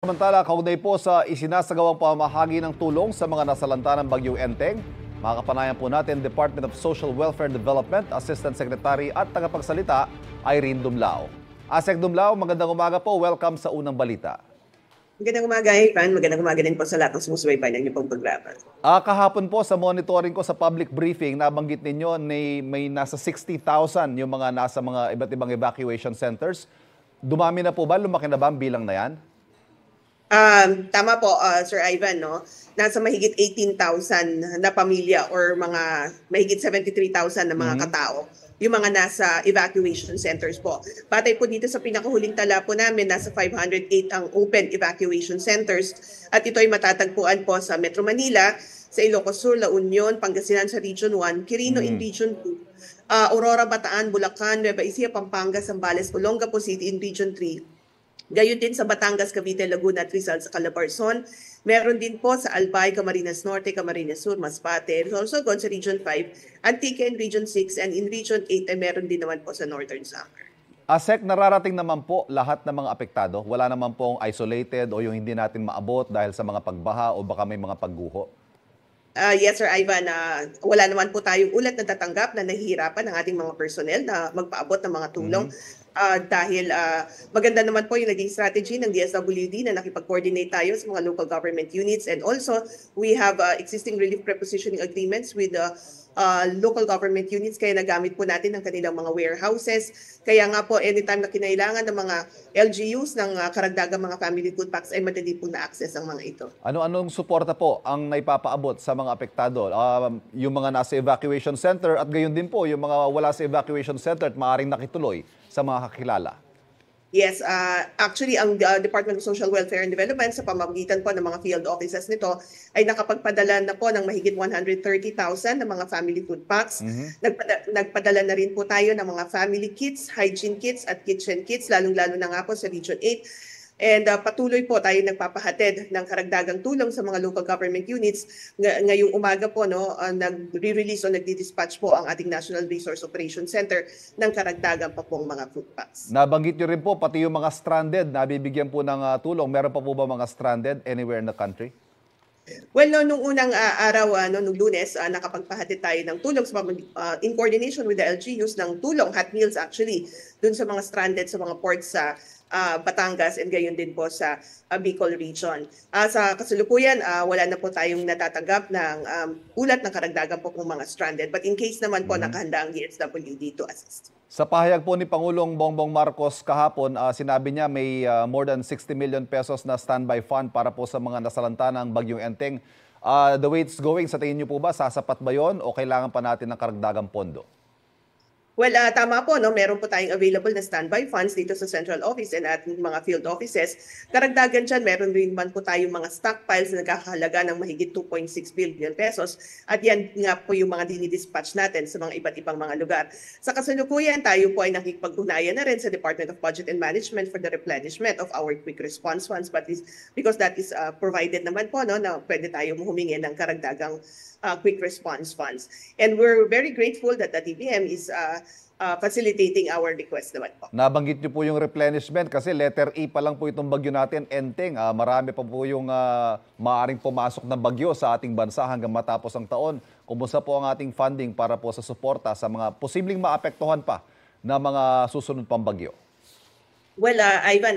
Samantala, kaugnay po sa isinasagawang pamamahagi ng tulong sa mga nasalanta ng Bagyong Enteng, makakapanayan po natin Department of Social Welfare and Development Assistant Secretary at tagapagsalita Irene Dumlao. Asek Dumlao, magandang umaga po. Welcome sa Unang Balita. Magandang umaga, Ivan. Magandang umaga din po sa lahat ng sumusubaybay ng inyong programa. Kahapon po sa monitoring ko sa public briefing, nabanggit ninyo may nasa 60,000 yung mga nasa mga iba't ibang evacuation centers. Dumami na po ba? Lumaki na ba ang bilang na yan? Tama po, Sir Ivan, no? Nasa mahigit 18,000 na pamilya or mga mahigit 73,000 na mga katao yung mga nasa evacuation centers po. Batay po dito sa pinakahuling tala po namin, nasa 508 ang open evacuation centers at ito ay matatagpuan po sa Metro Manila, sa Ilocos Sur, La Union, Pangasinan sa Region 1, Quirino in Region 2, Aurora, Bataan, Bulacan, Nueva Ecija, Pampanga, Zambales, Olongapo City in Region 3. Gayon din sa Batangas, Cavite, Laguna at Rizal sa Calabarzon. Meron din po sa Albay, Camarines Norte, Camarines Sur, Masbate, also sa Region 5, Antique in Region 6, and in Region 8 ay meron din naman po sa Northern Samar. Asek, nararating naman po lahat ng mga apektado? Wala naman pong isolated o yung hindi natin maabot dahil sa mga pagbaha o baka may mga pagguho? Yes, Sir Ivan, wala naman po tayong ulat na tatanggap na nahihirapan ng ating mga personnel na magpaabot ng mga tulong. Dahil maganda naman po yung naging strategy ng DSWD na nakipag-coordinate tayo sa mga local government units, and also we have existing relief prepositioning agreements with the local government units, kaya nagamit po natin ang kanilang mga warehouses. Kaya nga po anytime na kinailangan ng mga LGUs ng karagdagang mga family food packs ay madali po na-access ang mga ito. Ano-anong suporta po ang naipapaabot sa mga apektado? Yung mga nasa evacuation center at gayon din po yung mga wala sa evacuation center at maaaring nakituloy sa mga kakilala? Yes, actually ang Department of Social Welfare and Development sa pamamagitan po ng mga field offices nito ay nakapagpadala na po ng mahigit 130,000 na mga family food packs. Nagpadala na rin po tayo ng mga family kits, hygiene kits at kitchen kits, lalong-lalo na nga po sa Region 8. And patuloy po tayo nagpapahatid ng karagdagang tulong sa mga local government units. Ngayong umaga po, no, nagre-release o nagdi-dispatch po ang ating National Resource Operations Center ng karagdagang pa pong mga food packs. Nabanggit nyo rin po, pati yung mga stranded, nabibigyan po ng tulong. Meron pa po ba mga stranded anywhere in the country? Well, no, nung unang araw, nung Lunes, nakapagpahatid tayo ng tulong in coordination with the LGUs ng tulong, hot meals actually, dun sa mga stranded sa mga ports sa Batangas and gayon din po sa Bicol region. Sa kasalukuyan, wala na po tayong natatanggap ng ulat ng karagdagan po ng mga stranded. But in case naman po, nakahanda ang DSWD to assist. Sa pahayag po ni Pangulong Bongbong Marcos kahapon, sinabi niya may more than 60 million pesos na standby fund para po sa mga nasalanta ng Bagyong Enteng. The way it's going, sa tingin niyo po ba, sasapat ba yun o kailangan pa natin ng karagdagang pondo? Well, tama po, no? Meron po tayong available na standby funds dito sa central office and at mga field offices. Karagdagan dyan, meron rin man po tayong mga stockpiles na nagkakahalaga ng mahigit 2.6 billion pesos. At yan nga po yung mga dinidispatch natin sa mga iba't ibang mga lugar. Sa kasalukuyan, tayo po ay nakikipag-ugnayan na rin sa Department of Budget and Management for the replenishment of our quick response funds. But because that is provided naman po, no, na pwede tayo humingi ng karagdagang quick response funds. And we're very grateful that the DBM is facilitating our request naman po. Nabanggit niyo po yung replenishment kasi letter E pa lang po itong bagyo natin, Enteng. Marami pa po yung maaaring pumasok na bagyo sa ating bansa hanggang matapos ang taon. Kumusta po ang ating funding para po sa suporta sa mga posibleng maapektuhan pa na mga susunod pang bagyo? Well, Ivan,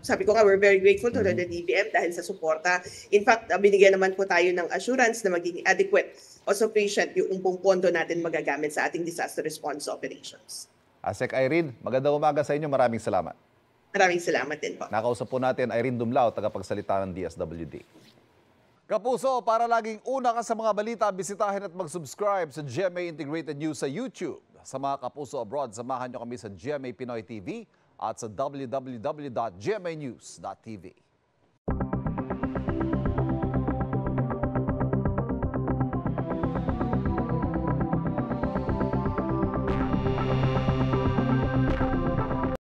sabi ko nga, we're very grateful to the DBM dahil sa suporta. In fact, binigyan naman po tayo ng assurance na magiging adequate o sufficient yung pondo natin magagamit sa ating disaster response operations. Asek Irene, magandang umaga sa inyo. Maraming salamat. Maraming salamat din po. Nakausap po natin Irene Dumlao, tagapagsalita ng DSWD. Kapuso, para laging una ka sa mga balita, bisitahin at mag-subscribe sa GMA Integrated News sa YouTube. Sa mga kapuso abroad, samahan nyo kami sa GMA Pinoy TV at sa www.gmanews.tv.